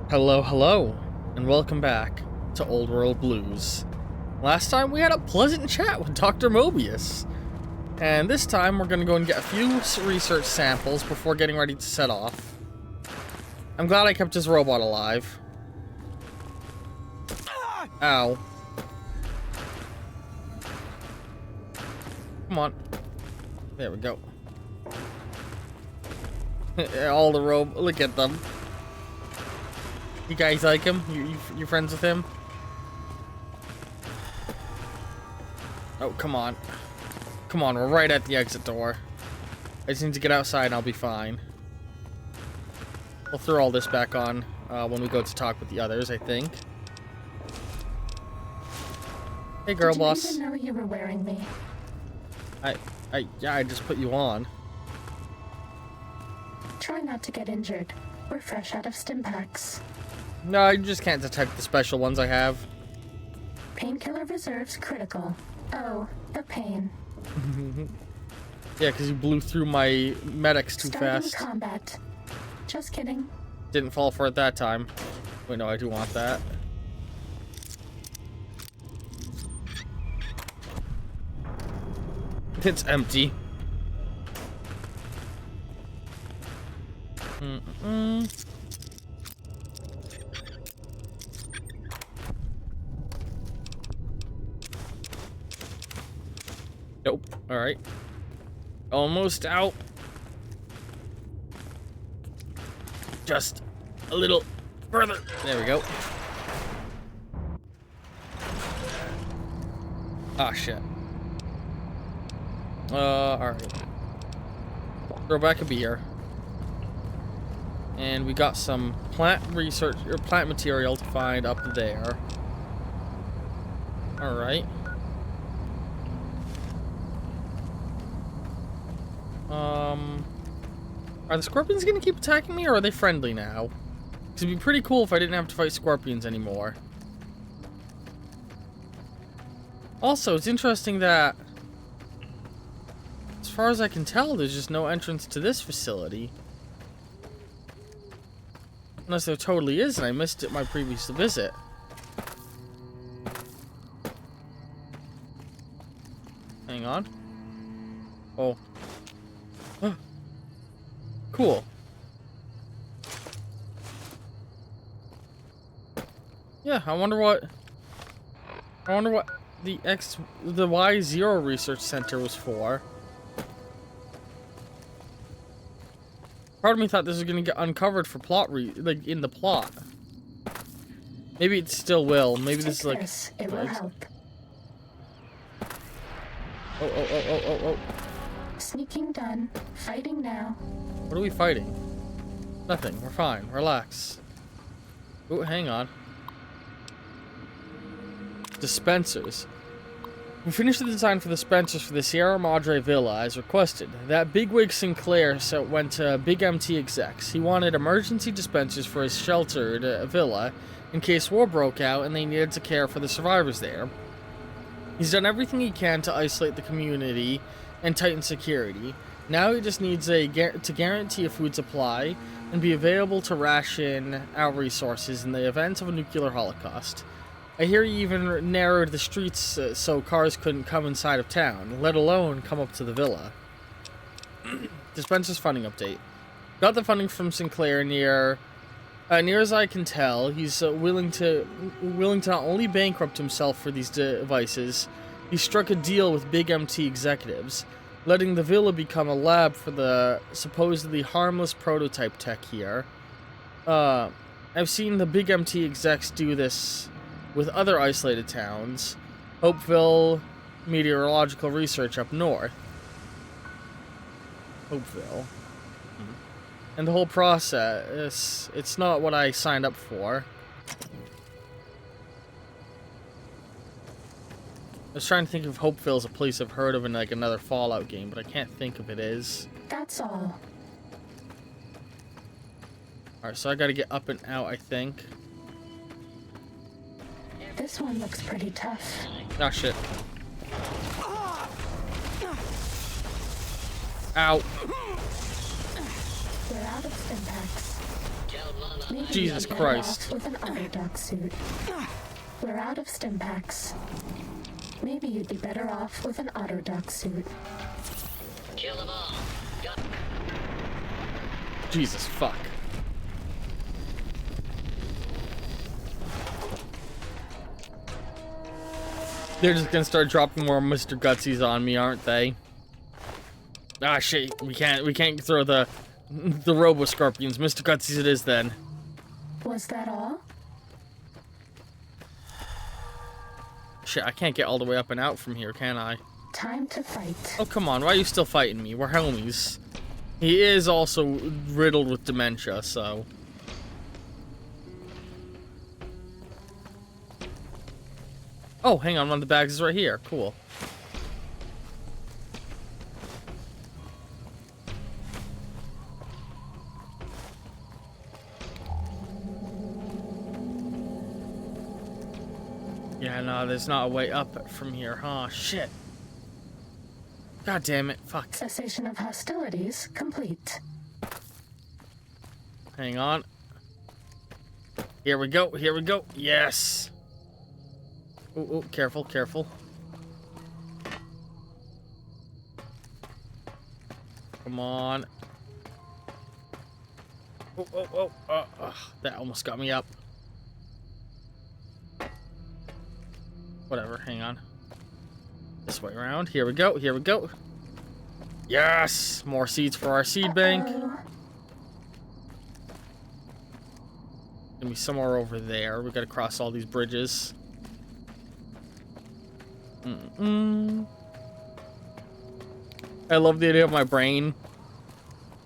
Hello, hello, and welcome back to Old World Blues. Last time we had a pleasant chat with Dr. Mobius, and this time we're going to go and get a few research samples before getting ready to set off. I'm glad I kept his robot alive. Ow. Come on. There we go. All the look at them. You guys like him? You friends with him? Oh, come on. Come on, we're right at the exit door. I just need to get outside and I'll be fine. We'll throw all this back on when we go to talk with the others, I think. Hey, girl boss. Did you even know you were wearing me? Yeah, I just put you on. Try not to get injured. We're fresh out of stim packs. No, you just can't detect the special ones I have. Painkiller reserves critical. Oh, the pain. Yeah, because you blew through my medics too fast. Combat. Just kidding. Didn't fall for it that time. Wait, no, I do want that. It's empty. Nope. Alright. Almost out. Just a little further. There we go. Ah, shit. Alright. Throw back a beer. And we got some plant research, or plant material to find up there. Alright. Are the scorpions gonna keep attacking me, or are they friendly now? Because it'd be pretty cool if I didn't have to fight scorpions anymore. Also, it's interesting that, as far as I can tell, there's just no entrance to this facility. Unless there totally is, and I missed it my previous visit. Hang on. Oh. Cool. Yeah, I wonder what the Y0 research center was for. Part of me thought this was gonna get uncovered for plot like in the plot. Maybe it still will. Maybe this is like. It will help. Oh. Sneaking done. Fighting now. What are we fighting? Nothing. We're fine. Relax. Oh, hang on. Dispensers. We finished the design for the dispensers for the Sierra Madre Villa as requested. That bigwig Sinclair went to Big MT execs. He wanted emergency dispensers for his sheltered villa in case war broke out and they needed to care for the survivors there. He's done everything he can to isolate the community and tighten security. Now he just needs to guarantee a food supply and be available to ration our resources in the event of a nuclear holocaust. I hear he even narrowed the streets so cars couldn't come inside of town, let alone come up to the villa. Dispenser's funding update. Got the funding from Sinclair near as I can tell. He's willing to not only bankrupt himself for these devices, he struck a deal with Big MT executives, letting the villa become a lab for the supposedly harmless prototype tech here. I've seen the Big MT execs do this with other isolated towns. Hopeville Meteorological Research up north. Hopeville. And the whole process, it's not what I signed up for. I was trying to think if Hopeville is a place I've heard of in like another Fallout game, but I can't think if it is. That's all. Alright, so I gotta get up and out, I think. This one looks pretty tough. Ah, shit. Ow. We're out of stim packs. Maybe Jesus you'd be better Christ. off with an autodoc suit. We're out of stim packs. Maybe you'd be better off with an autodoc suit. Kill them all. Jesus fuck. They're just gonna start dropping more Mr. Gutsies on me, aren't they? Ah shit, we can't throw the Robo Scorpions. Mr. Gutsies it is then. Was that all? Shit, I can't get all the way up and out from here, can I? Time to fight. Oh come on, why are you still fighting me? We're homies. He is also riddled with dementia, so... Oh, hang on, one of the bags is right here. Cool. Yeah, no, there's not a way up from here, huh? Shit. God damn it. Fuck. Cessation of hostilities complete. Hang on. Here we go. Here we go. Yes. Oh, careful, careful. Come on. That almost got me up. Whatever, hang on. This way around. Here we go, here we go. Yes! More seeds for our seed bank. Gonna be somewhere over there. We gotta cross all these bridges. I love the idea of my brain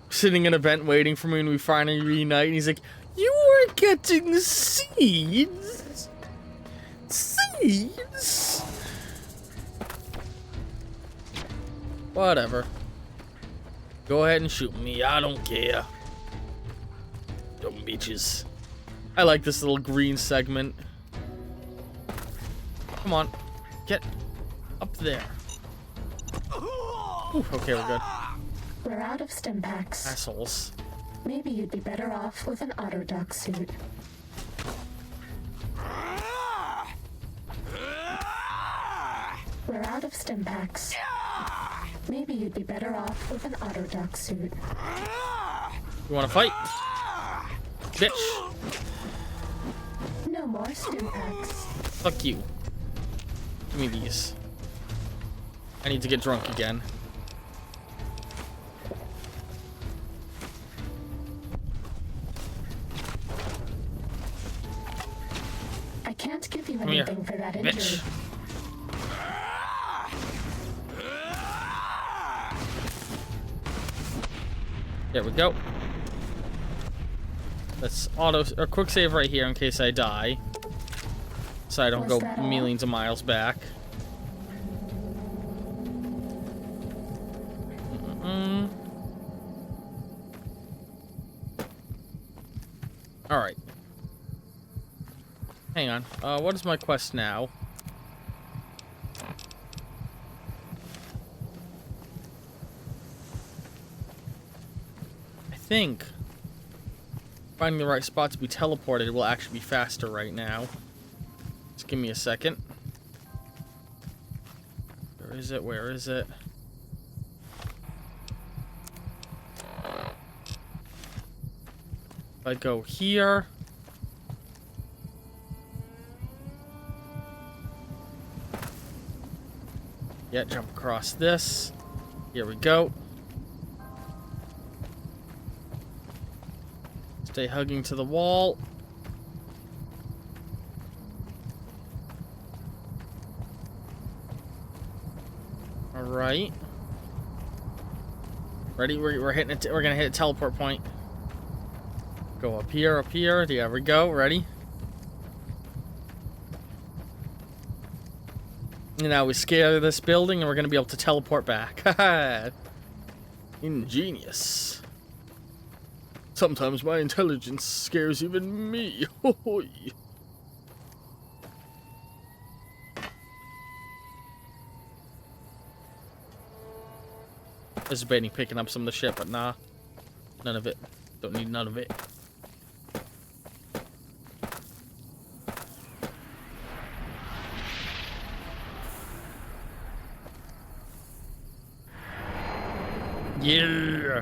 sitting in a vent waiting for me when we finally reunite, and he's like, "You were getting seeds? Seeds?" Whatever. Go ahead and shoot me. I don't care. Dumb bitches. I like this little green segment. Come on. Get up there. Ooh, okay, we're good. We're out of stim packs. Assholes. Maybe you'd be better off with an autodoc suit. We're out of stim packs. Maybe you'd be better off with an autodoc suit. You wanna fight? Bitch. No more stim packs. Fuck you. Give me these. I need to get drunk again. I can't give you Come here, anything for that bitch. injury. There we go. Let's quick save right here in case I die. So I don't Was go that all? millions of miles back. Alright. Hang on. What is my quest now? I think finding the right spot to be teleported will actually be faster right now. Just give me a second. Where is it? Where is it? If I go here. Yeah, jump across this. Here we go. Stay hugging to the wall. All right. Ready? We're hitting it. We're gonna hit a teleport point. Go up here, up here. There we go. Ready? And now we scale this building, and we're gonna be able to teleport back. Haha. Ingenious. Sometimes my intelligence scares even me. Hohoi. I was debating picking up some of the shit, but nah. None of it. Don't need none of it. Yeah.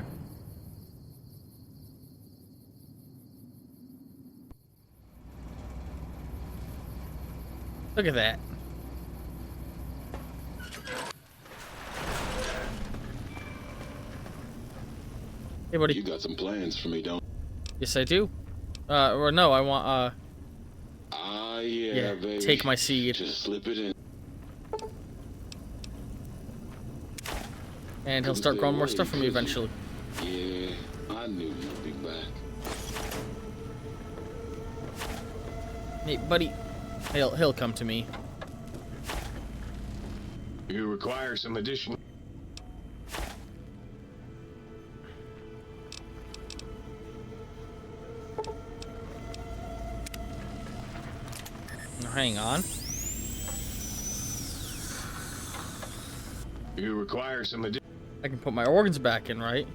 Look at that. Hey, buddy. You got some plans for me, don't? Yes, I do. Or no, I want, Yeah, yeah, baby. take my seed. Just slip it in. And he'll start growing more stuff for me eventually. Yeah, I knew you'd be back. Hey, buddy. He'll come to me. You require some additional. Now, hang on. You require some additional. I can put my organs back in, right?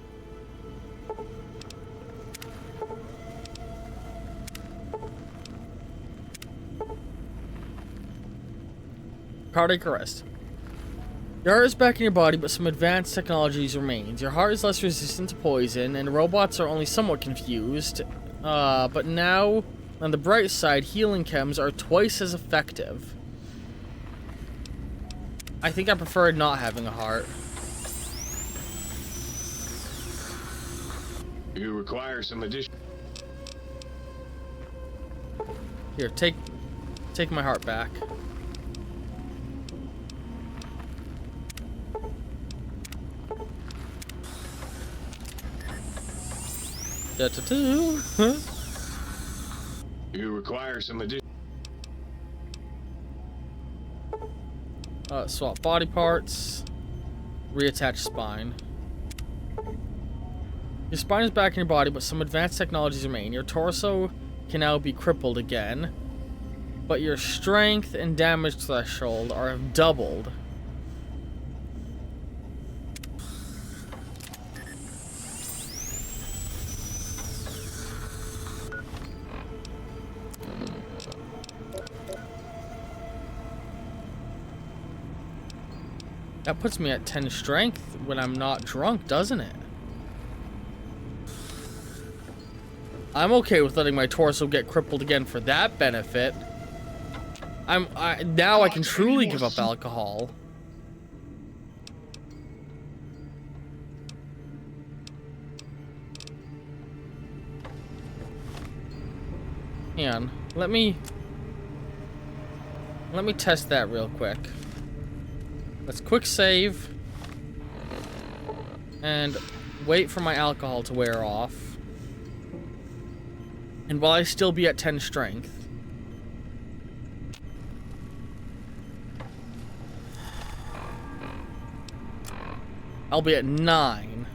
Cardiac arrest. Your heart is back in your body, but some advanced technologies remains. Your heart is less resistant to poison, and robots are only somewhat confused. But now, on the bright side, healing chems are twice as effective. I think I prefer not having a heart. You require some additional. Here, take my heart back. Huh? You require some additional. Swap body parts. Reattach spine. Your spine is back in your body, but some advanced technologies remain. Your torso can now be crippled again, but your strength and damage threshold are doubled. That puts me at 10 strength when I'm not drunk, doesn't it? I'm okay with letting my torso get crippled again for that benefit. Now I can truly give up alcohol. Hang on. Let me test that real quick. Let's quick save and wait for my alcohol to wear off. And will I still be at 10 strength? I'll be at 9.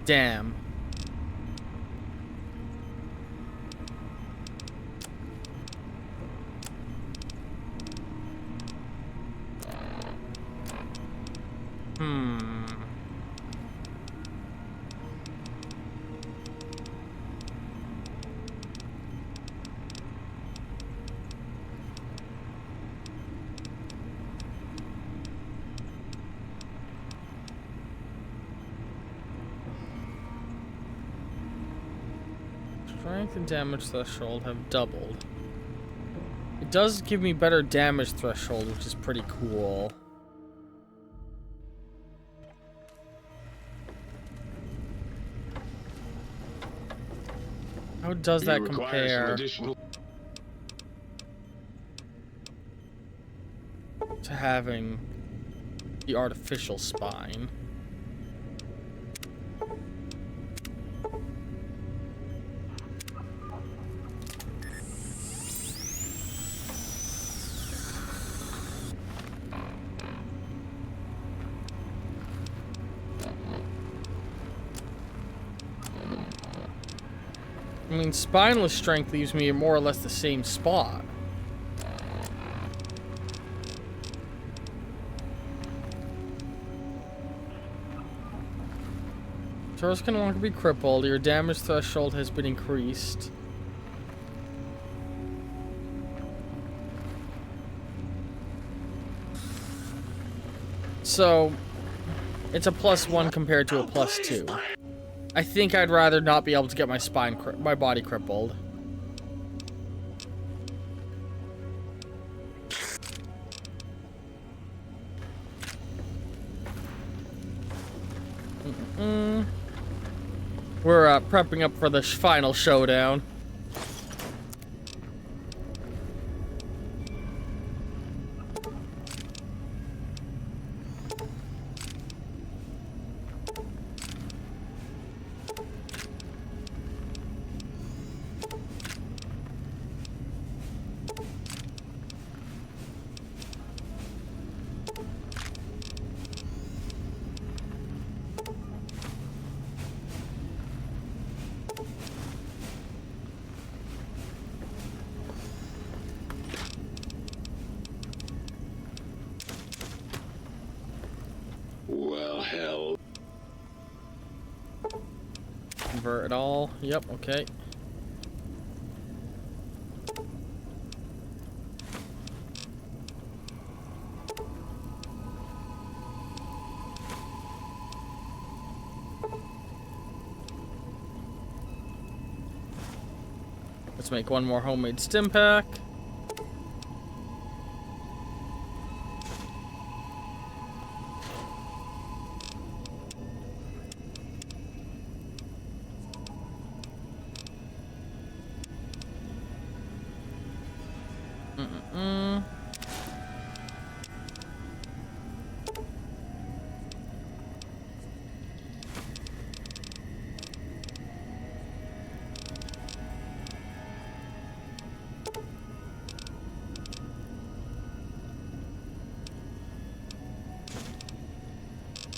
Damn. Strength and damage threshold have doubled. It does give me better damage threshold, which is pretty cool. How does that compare to having the artificial spine? I mean, spineless strength leaves me in more or less the same spot. Torso can no longer be crippled. Your damage threshold has been increased. So, it's a +1 compared to a +2. I think I'd rather not be able to get my body crippled. We're prepping up for the final showdown. Well, hell. Convert it all. Yep, okay. Let's make one more homemade stim pack.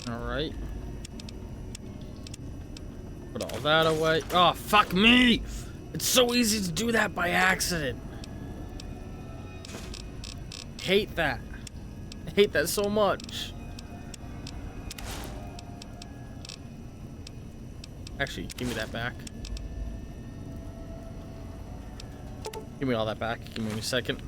Alright. Put all that away. Oh, fuck me! It's so easy to do that by accident. Hate that. I hate that so much. Actually, give me that back. Give me all that back. Give me a second.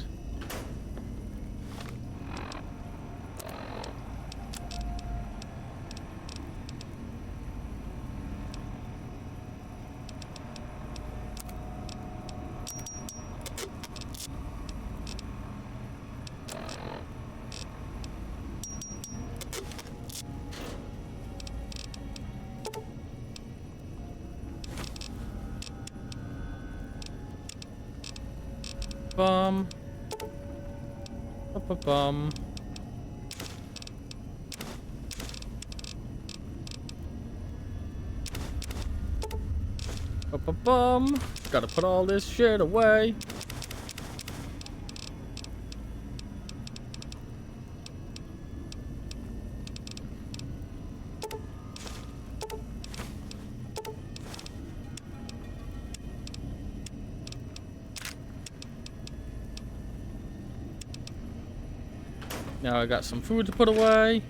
Bum. Bum. Bum. Gotta put all this shit away. Now I got some food to put away.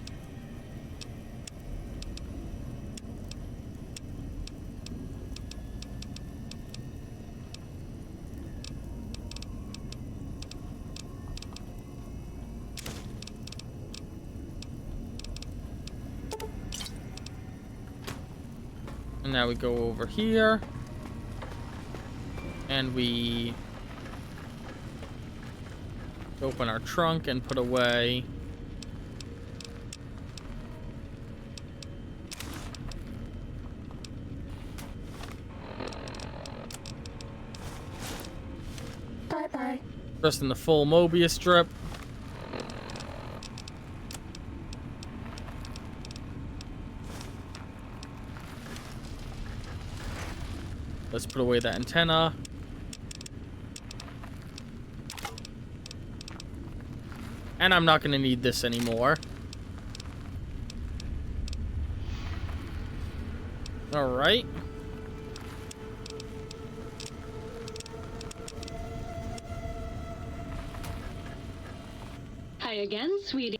And now we go over here. And we open our trunk and put away Bye-bye. just in the full Mobius strip. Let's put away that antenna. And I'm not going to need this anymore. Alright. Hi again, sweetie.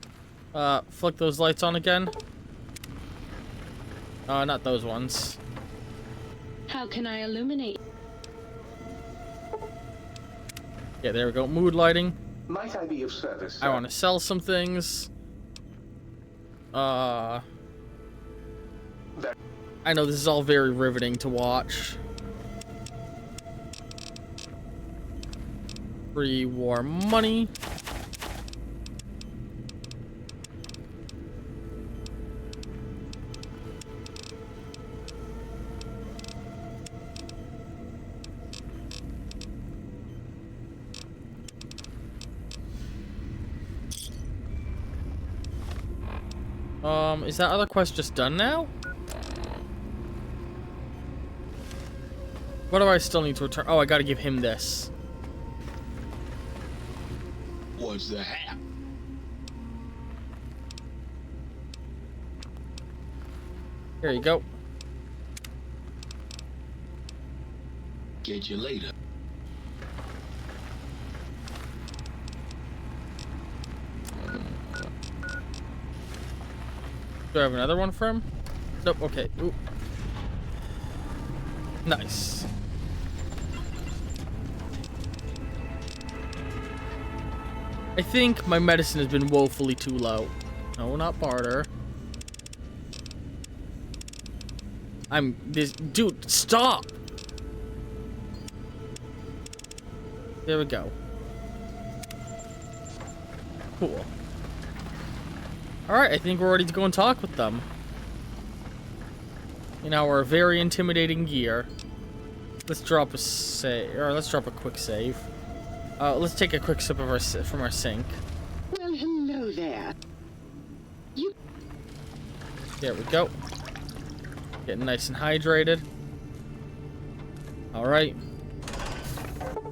Flick those lights on again. Not those ones. How can I illuminate? Yeah, there we go. Mood lighting. Might I be of service, sir? I want to sell some things. I know this is all very riveting to watch. Free war money. Is that other quest just done now? What do I still need to return? Oh, I gotta give him this. What's the hat? Here you go. Get you later. Do I have another one for him? Nope, okay. Ooh. Nice. I think my medicine has been woefully too low. No, not barter. Dude, stop! There we go. Cool. Alright, I think we're ready to go and talk with them. In our very intimidating gear. Let's drop a save, or let's drop a quick save. Let's take a quick sip of from our sink. Well, hello there. There we go. Getting nice and hydrated. Alright.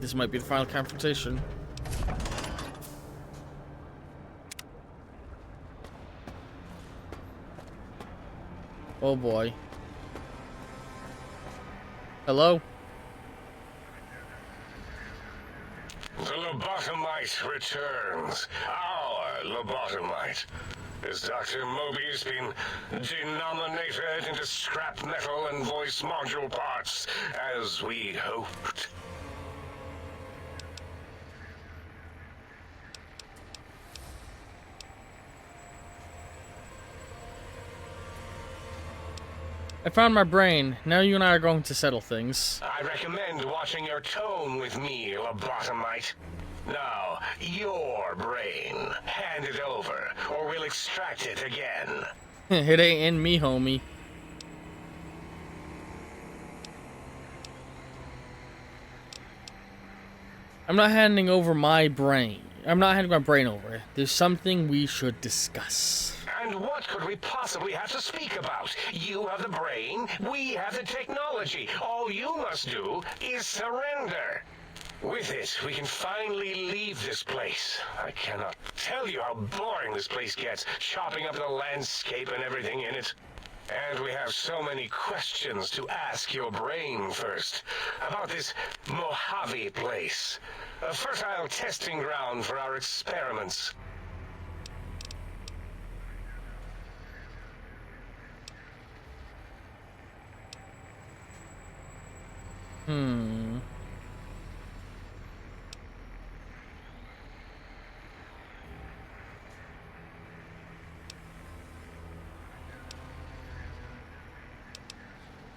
This might be the final confrontation. Oh boy. Hello? The lobotomite returns. Our lobotomite. Has Dr. Mobius been denominated into scrap metal and voice module parts, as we hoped? I found my brain. Now you and I are going to settle things. I recommend watching your tone with me, lobotomite. Now, your brain. Hand it over, or we'll extract it again. It ain't in me, homie. I'm not handing over my brain. I'm not handing my brain over. There's something we should discuss. And what could we possibly have to speak about? You have the brain, we have the technology. All you must do is surrender. With it, we can finally leave this place. I cannot tell you how boring this place gets, chopping up the landscape and everything in it. And we have so many questions to ask your brain first. About this Mojave place. A fertile testing ground for our experiments.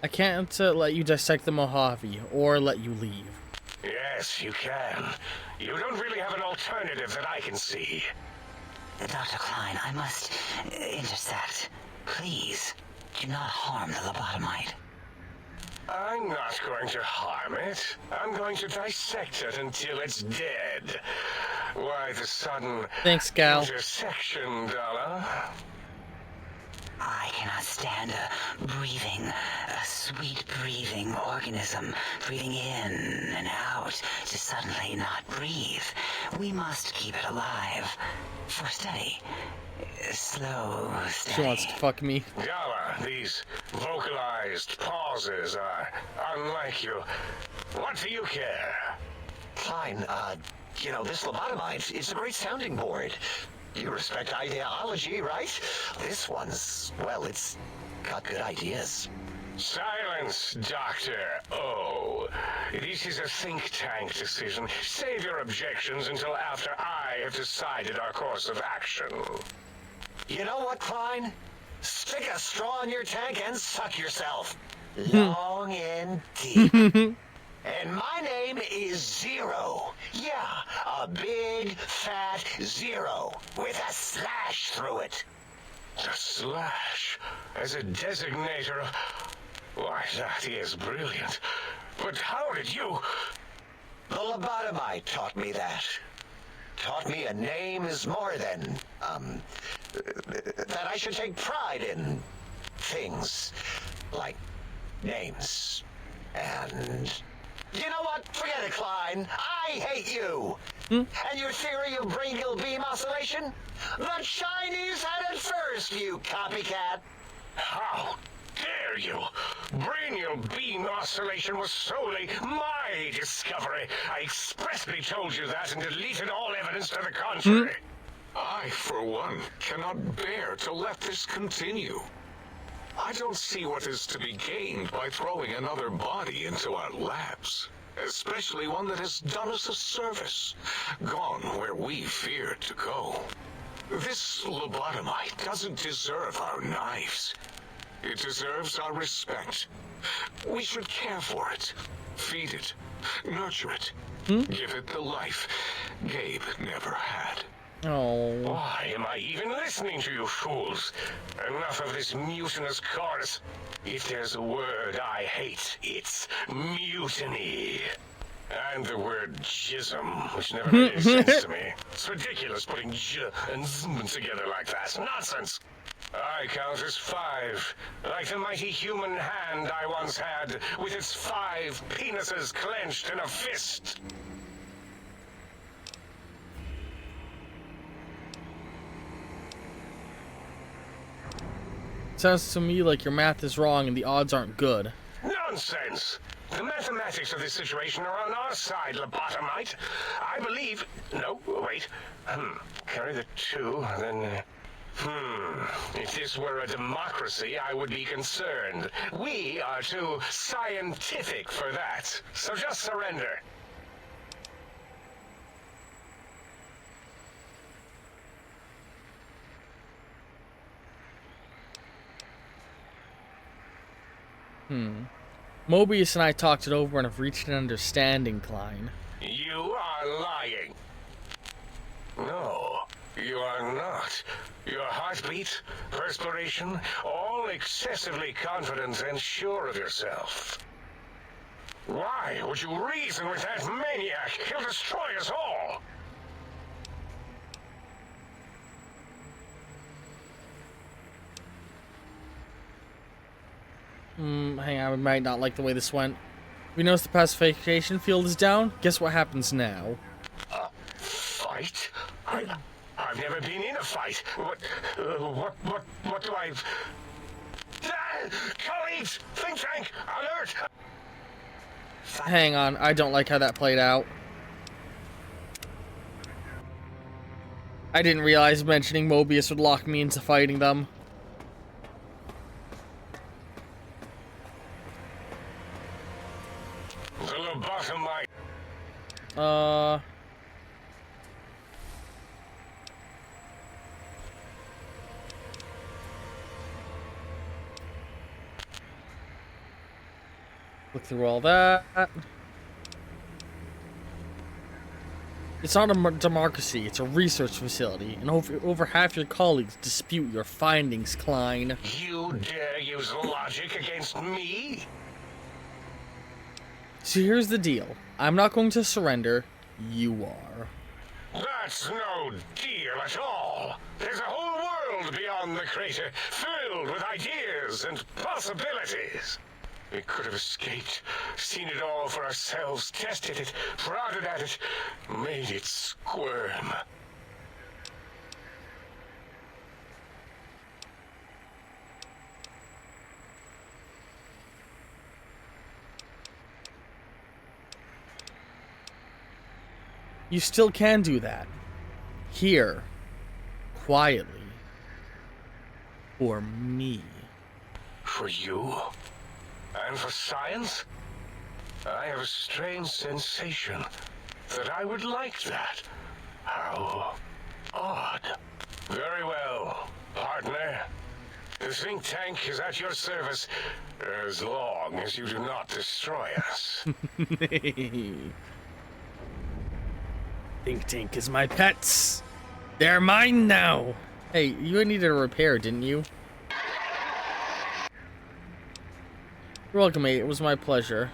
I can't let you dissect the Mojave or let you leave. Yes, you can. You don't really have an alternative that I can see. Dr. Klein, I must intercept. Please, do not harm the lobotomite. I'm not going to harm it. I'm going to dissect it until it's dead. Why the sudden Thanks, Gal. intersection, Dalla? I cannot stand a sweet breathing organism breathing in and out to suddenly not breathe. We must keep it alive. For steady. Slow, steady. She wants to fuck me. Dalla, these vocalized pauses are unlike you. What do you care? Klein, this lobotomite is a great sounding board. You respect ideology, right? This one's, well, it's got good ideas. Silence, Dr. O. This is a think tank decision. Save your objections until after I have decided our course of action. You know what, Klein? Stick a straw in your tank and suck yourself. Long and deep. And my name is Zero. Yeah, a big, fat zero with a slash through it. A slash as a designator of... Why, that is brilliant. But how did you... The lobotomite taught me that. Taught me a name is more than, that I should take pride in things like names. And you know what? Forget it, Klein. I hate you. And your theory of brain-gill beam oscillation? The Chinese had it first, you copycat. How dare you? Brainial beam oscillation was solely my discovery. I expressly told you that and deleted all evidence to the contrary. I, for one, cannot bear to let this continue. I don't see what is to be gained by throwing another body into our labs, especially one that has done us a service, gone where we feared to go. This lobotomite doesn't deserve our knives. It deserves our respect. We should care for it, feed it, nurture it, give it the life Gabe never had. Oh. Why am I even listening to you fools? Enough of this mutinous chorus. If there's a word I hate, it's mutiny. And the word jism, which never made any sense to me. It's ridiculous putting j and zm together like that. Nonsense. I count as 5, like the mighty human hand I once had, with its 5 penises clenched in a fist. Sounds to me like your math is wrong and the odds aren't good. Nonsense! The mathematics of this situation are on our side, lobotomite. I believe... No, wait. Carry the 2, then... If this were a democracy, I would be concerned. We are too scientific for that. So just surrender. Mobius and I talked it over and have reached an understanding, Klein. You are lying. No, you are not. Your heartbeat, perspiration, all excessively confident and sure of yourself. Why would you reason with that maniac? He'll destroy us all. Hang on, we might not like the way this went. We notice the pacification field is down. Guess what happens now? Fight? I've never been in a fight. What do I... Colleagues! Think tank! Alert! Hang on, I don't like how that played out. I didn't realize mentioning Mobius would lock me into fighting them. The lobotomite. Look through all that. It's not a democracy, it's a research facility, and over half your colleagues dispute your findings, Klein. You dare use logic against me? So here's the deal. I'm not going to surrender. You are. That's no deal at all. There's a whole world beyond the crater, filled with ideas and possibilities. We could have escaped, seen it all for ourselves, tested it, prodded at it, made it squirm. You still can do that. Here. Quietly. For me. For you? And for science? I have a strange sensation that I would like that. How odd. Very well. Partner, the think tank is at your service as long as you do not destroy us. Think tank is my pets. They're mine now. Hey, you needed a repair, didn't you? You're welcome, mate. It was my pleasure.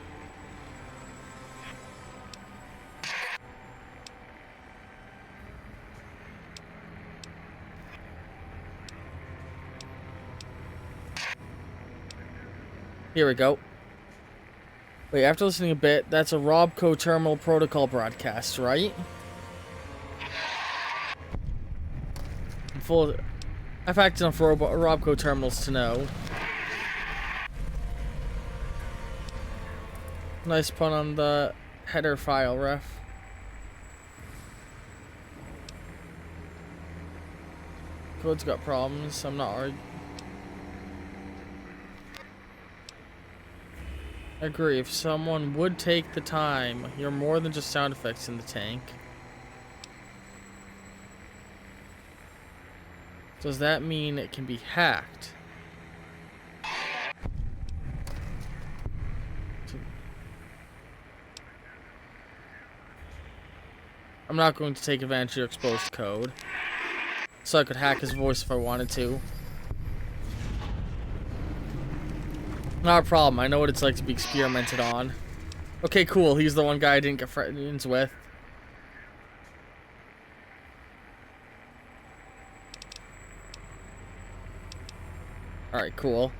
Here we go. Wait, after listening a bit, that's a Robco Terminal Protocol broadcast, right? I've hacked enough Robco terminals to know. Nice pun on the header file, ref. Code's got problems, I'm not arguing. I agree, if someone would take the time, you're more than just sound effects in the tank. Does that mean it can be hacked? I'm not going to take advantage of your exposed code. So I could hack his voice if I wanted to. Not a problem, I know what it's like to be experimented on. Okay, cool, he's the one guy I didn't get friends with. Alright, cool.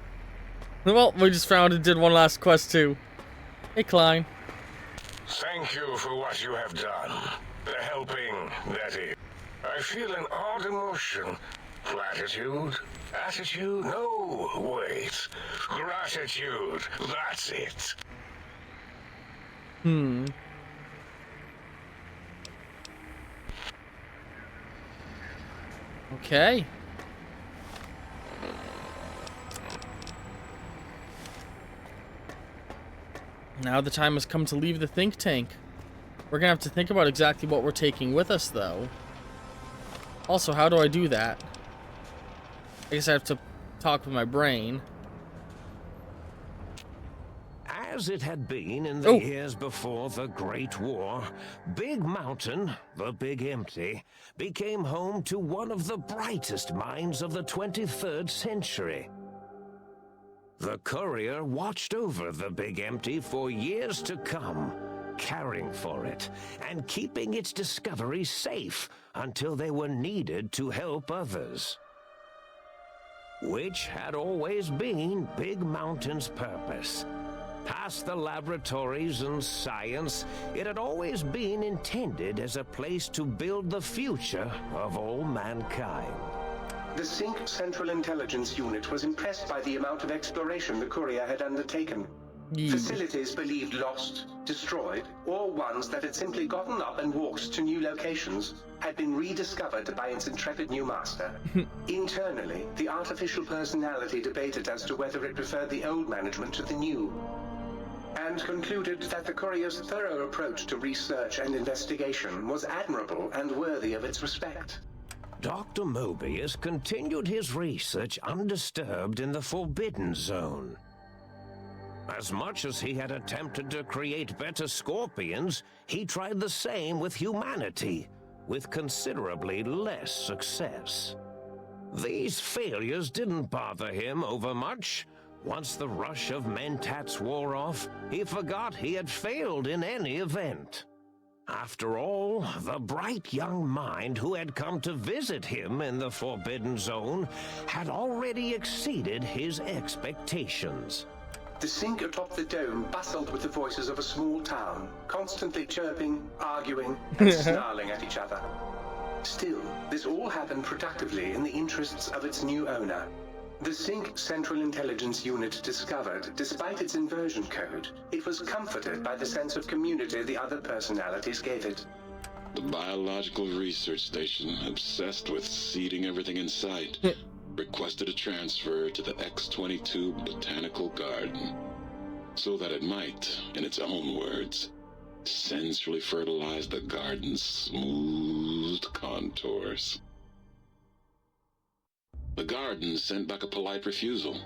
Well, we just found and did one last quest too. Hey, Klein. Thank you for what you have done. The helping, that is. I feel an odd emotion. Platitude? Attitude? No, wait. Gratitude. That's it. Okay. Now the time has come to leave the think tank. We're gonna have to think about exactly what we're taking with us, though. Also, how do I do that? I guess I have to talk with my brain. As it had been in the years before the Great War, Big Mountain, the Big Empty, became home to one of the brightest minds of the 23rd century. The courier watched over the Big Empty for years to come, caring for it and keeping its discoveries safe until they were needed to help others. Which had always been Big Mountain's purpose. Past the laboratories and science, it had always been intended as a place to build the future of all mankind. The Sync Central Intelligence Unit was impressed by the amount of exploration the courier had undertaken. Facilities believed lost, destroyed, or ones that had simply gotten up and walked to new locations had been rediscovered by its intrepid new master. Internally, the artificial personality debated as to whether it preferred the old management to the new, and concluded that the courier's thorough approach to research and investigation was admirable and worthy of its respect. Dr. Mobius continued his research undisturbed in the Forbidden Zone. As much as he had attempted to create better scorpions, he tried the same with humanity, with considerably less success. These failures didn't bother him overmuch. Once the rush of mentats wore off, he forgot he had failed in any event. After all, the bright young mind who had come to visit him in the Forbidden Zone had already exceeded his expectations. The Sync atop the dome bustled with the voices of a small town, constantly chirping, arguing, and snarling at each other. Still, this all happened productively in the interests of its new owner. The Sync Central Intelligence Unit discovered, despite its inversion code, it was comforted by the sense of community the other personalities gave it. The biological research station, obsessed with seeding everything in sight, requested a transfer to the X-22 Botanical Garden, so that it might, in its own words, sensually fertilize the garden's smooth contours. The Garden sent back a polite refusal,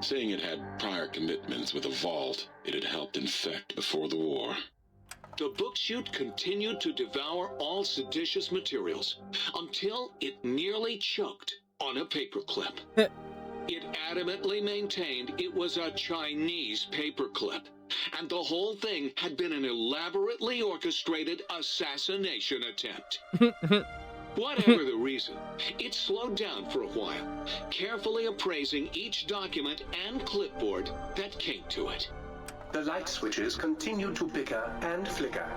saying it had prior commitments with a vault it had helped infect before the war. The book chute continued to devour all seditious materials until it nearly choked on a paperclip. It adamantly maintained it was a Chinese paperclip, and the whole thing had been an elaborately orchestrated assassination attempt. Whatever the reason, it slowed down for a while, carefully appraising each document and clipboard that came to it. The light switches continued to bicker and flicker.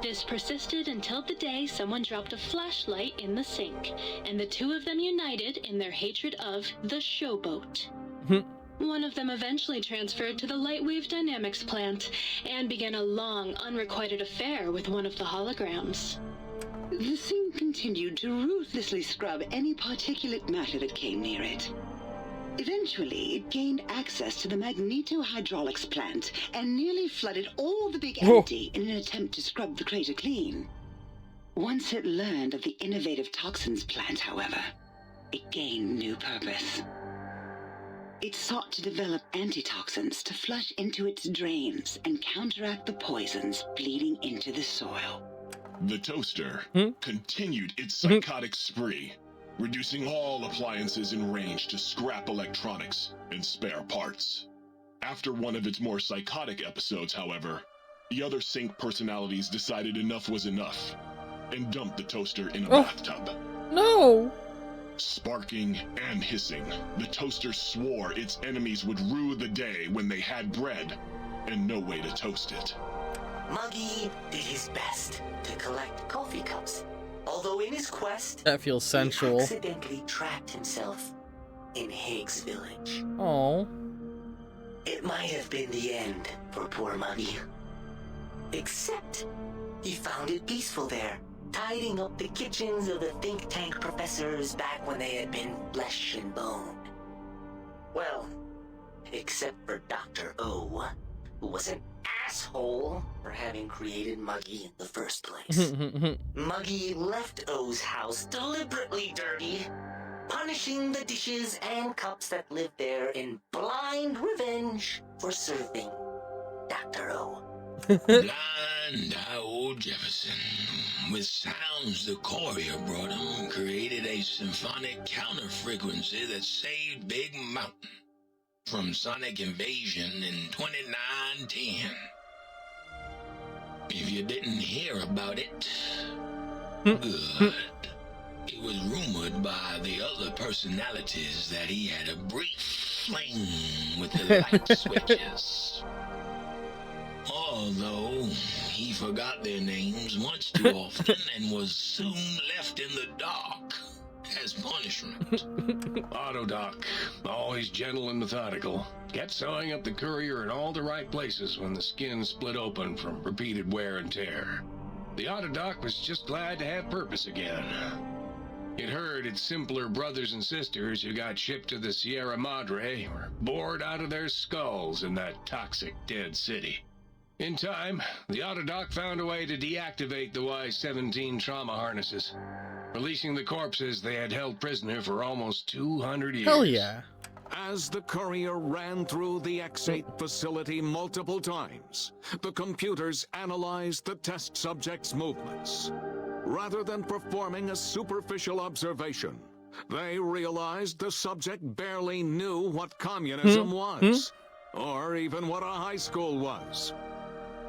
This persisted until the day someone dropped a flashlight in the sink, and the two of them united in their hatred of the showboat. One of them eventually transferred to the Lightwave Dynamics plant and began a long, unrequited affair with one of the holograms. The thing continued to ruthlessly scrub any particulate matter that came near it. Eventually, it gained access to the magneto-hydraulics plant and nearly flooded all the big empty in an attempt to scrub the crater clean. Once it learned of the innovative toxins plant, however, it gained new purpose. It sought to develop antitoxins to flush into its drains and counteract the poisons bleeding into the soil. The toaster continued its psychotic spree, reducing all appliances in range to scrap electronics and spare parts. After one of its more psychotic episodes, however, the other Sync personalities decided enough was enough and dumped the toaster in a bathtub. No! Sparking and hissing, the toaster swore its enemies would rue the day when they had bread and no way to toast it. Muggy did his best to collect coffee cups, although in his quest, that feels sensual. He accidentally trapped himself in Higgs Village. Oh. It might have been the end for poor Muggy. Except, he found it peaceful there, tidying up the kitchens of the think tank professors back when they had been flesh and bone. Well, except for Dr. O, who was an asshole for having created Muggy in the first place. Muggy left O's house deliberately dirty, punishing the dishes and cups that lived there in blind revenge for serving Dr. O. Blind old Jefferson, with sounds the courier brought him, created a symphonic counter-frequency that saved Big Mountain from sonic invasion in 2910. If you didn't hear about it, good. It was rumored by the other personalities that he had a brief fling with the light switches. Although he forgot their names much too often and was soon left in the dark as punishment. Autodoc, always gentle and methodical, kept sewing up the courier in all the right places when the skin split open from repeated wear and tear. The Autodoc was just glad to have purpose again. It heard its simpler brothers and sisters who got shipped to the Sierra Madre were bored out of their skulls in that toxic dead city. In time, the Autodoc found a way to deactivate the Y-17 trauma harnesses, releasing the corpses they had held prisoner for almost 200 years. Hell yeah. As the courier ran through the X8 facility multiple times, the computers analyzed the test subject's movements. Rather than performing a superficial observation, they realized the subject barely knew what communism was, or even what a high school was.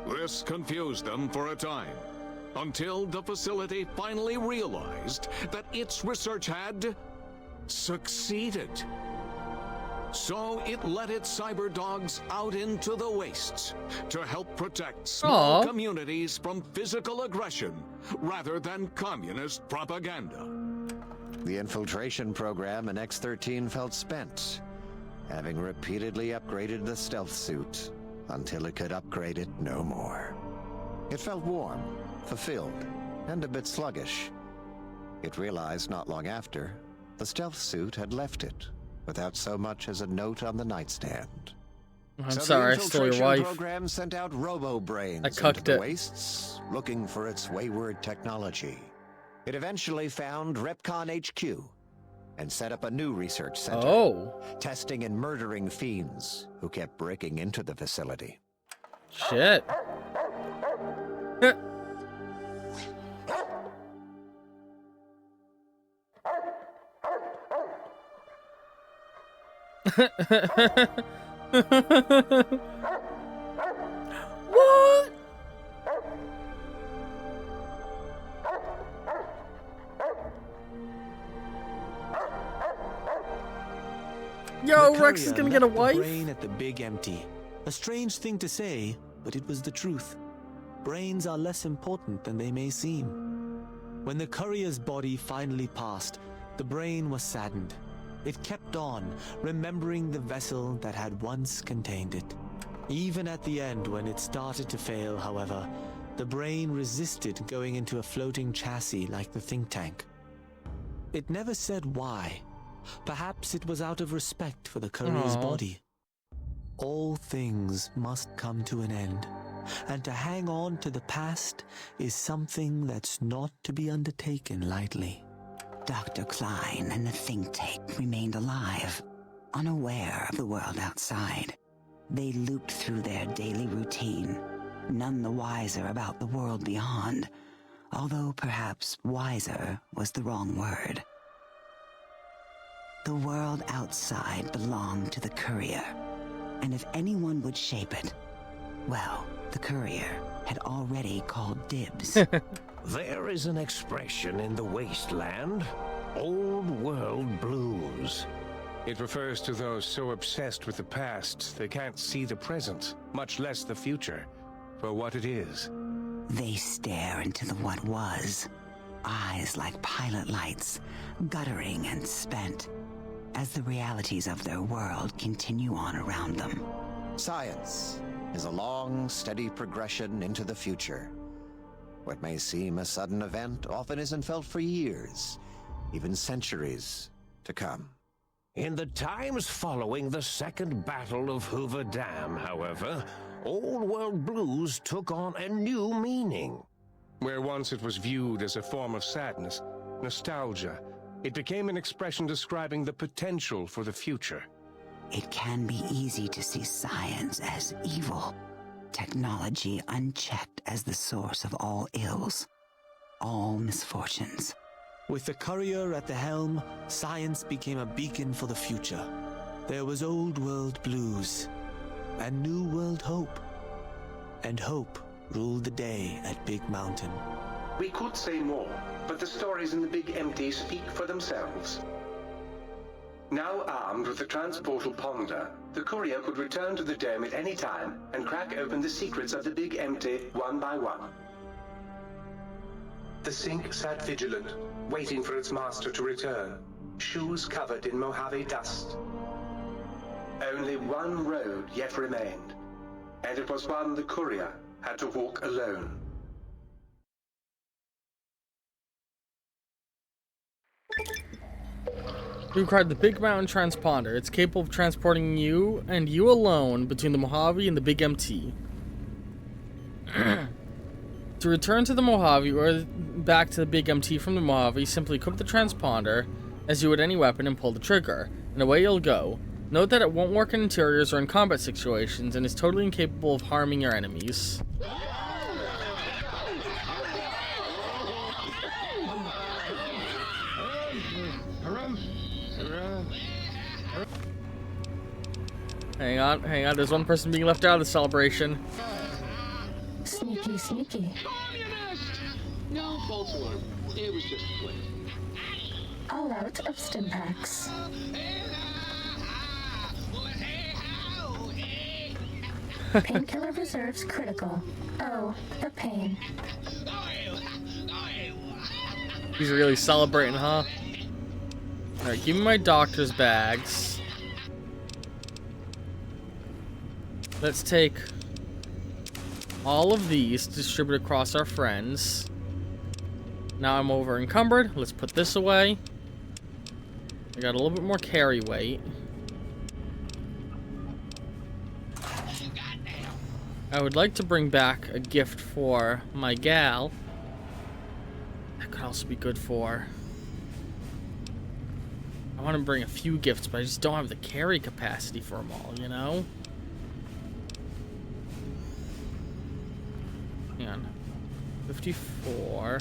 This confused them for a time, until the facility finally realized that its research had succeeded. So it let its cyber dogs out into the wastes to help protect small communities from physical aggression rather than communist propaganda. The infiltration program in X-13 felt spent, having repeatedly upgraded the stealth suit until it could upgrade it no more. It felt warm, fulfilled, and a bit sluggish. It realized not long after, the stealth suit had left it, without so much as a note on the nightstand. I'm sorry, I stole your wife. The program sent out robo-brains I cucked into the it. wastes, looking for its wayward technology. It eventually found Repcon HQ, and set up a new research center. Oh. Testing and murdering fiends who kept breaking into the facility. Shit. What? Yo, Rex is gonna get a wife? The brain at the Big Empty. A strange thing to say, but it was the truth. Brains are less important than they may seem. When the courier's body finally passed, the brain was saddened. It kept on, remembering the vessel that had once contained it. Even at the end, when it started to fail, however, the brain resisted going into a floating chassis like the think tank. It never said why. Perhaps it was out of respect for the courier's body. All things must come to an end, and to hang on to the past is something that's not to be undertaken lightly. Dr. Klein and the think tank remained alive, unaware of the world outside. They looped through their daily routine, none the wiser about the world beyond, although perhaps wiser was the wrong word. The world outside belonged to the courier, and if anyone would shape it, well, the courier had already called dibs. There is an expression in the wasteland, old world blues. It refers to those so obsessed with the past they can't see the present, much less the future, for what it is. They stare into the what was, eyes like pilot lights, guttering and spent, as the realities of their world continue on around them. Science is a long, steady progression into the future. What may seem a sudden event often isn't felt for years, even centuries to come. In the times following the Second Battle of Hoover Dam, however, Old World Blues took on a new meaning. Where once it was viewed as a form of sadness, nostalgia, it became an expression describing the potential for the future. It can be easy to see science as evil, technology unchecked as the source of all ills, all misfortunes. With the courier at the helm, science became a beacon for the future. There was old world blues and new world hope. And hope ruled the day at Big Mountain. We could say more, but the stories in the Big Empty speak for themselves. Now armed with the transportal Ponder, the courier could return to the dome at any time and crack open the secrets of the Big Empty one by one. The Sink sat vigilant, waiting for its master to return, shoes covered in Mojave dust. Only one road yet remained, and it was one the courier had to walk alone. You acquired the Big Mountain Transponder. It's capable of transporting you and you alone between the Mojave and the Big MT. To return to the Mojave or back to the Big MT from the Mojave, simply equip the transponder as you would any weapon and pull the trigger, and away you'll go. Note that it won't work in interiors or in combat situations and is totally incapable of harming your enemies. Hang on, there's one person being left out of the celebration. Sneaky, sneaky. No, false alarm. It was just a blink. All out of stim packs. Painkiller reserves critical. Oh, the pain. He's really celebrating, huh? Alright, give me my doctor's bags. Let's take all of these, distribute across our friends. Now I'm over encumbered. Let's put this away. I got a little bit more carry weight. I would like to bring back a gift for my gal. That could also be good for I want to bring a few gifts, but I just don't have the carry capacity for them all, you know? Hang on. 54.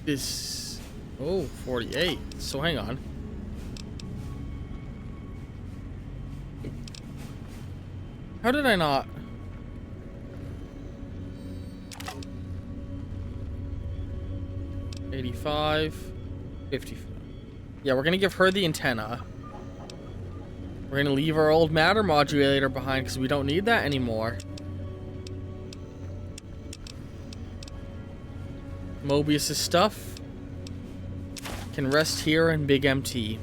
This... Oh, 48. So hang on. How did I not... $85. 55. Yeah, we're gonna give her the antenna. We're gonna leave our old matter modulator behind because we don't need that anymore. Mobius's stuff can rest here in Big MT.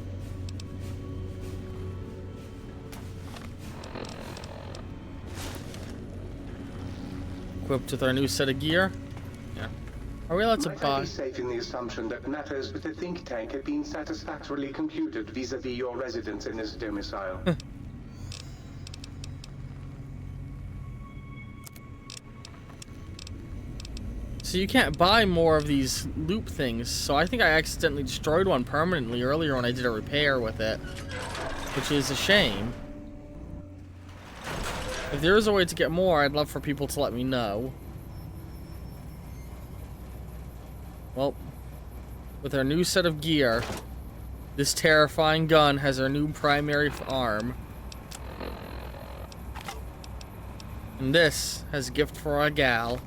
Equipped with our new set of gear. Yeah. Are we allowed to Might I buy? be safe in the assumption that matters with the think tank have been satisfactorily concluded vis-a-vis your residence in this domicile? So you can't buy more of these loop things, so I think I accidentally destroyed one permanently earlier when I did a repair with it, which is a shame. If there is a way to get more, I'd love for people to let me know. Well, with our new set of gear, this terrifying gun has our new primary arm. And this has a gift for our gal.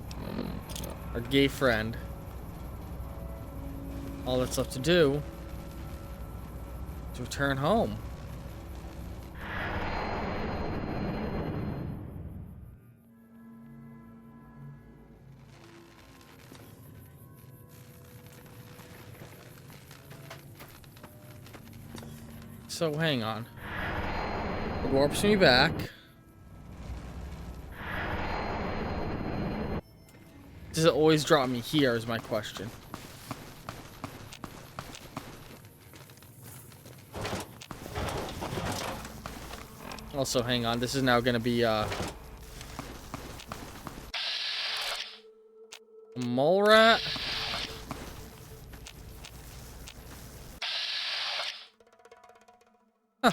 Our gay friend. All that's left to do is return home. So hang on. It warps me back. Does it always drop me here is my question. Also, hang on. This is now going to be a mole rat. Huh.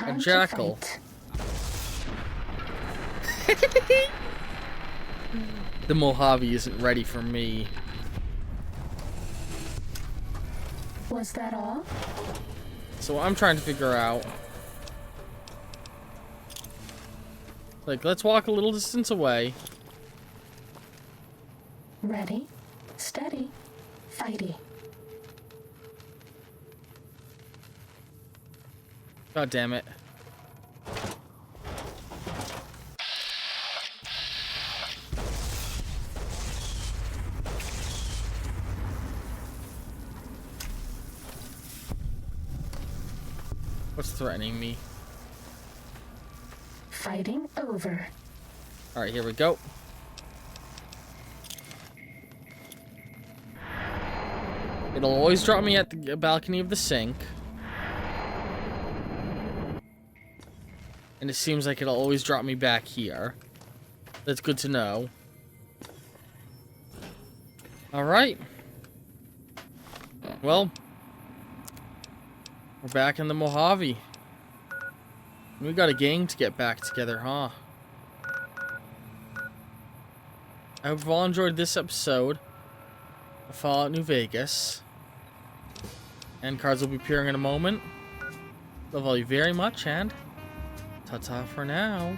A jackal. The Mojave isn't ready for me. Was that all? So I'm trying to figure out. Like, let's walk a little distance away. Ready, steady, fighty. God damn it. What's threatening me? Fighting over. Alright, here we go. It'll always drop me at the balcony of the sink. And it seems like it'll always drop me back here. That's good to know. Alright. Well, we're back in the Mojave. We got a gang to get back together, huh? I hope you've all enjoyed this episode of Fallout New Vegas. End cards will be appearing in a moment. Love all you very much, and ta-ta for now.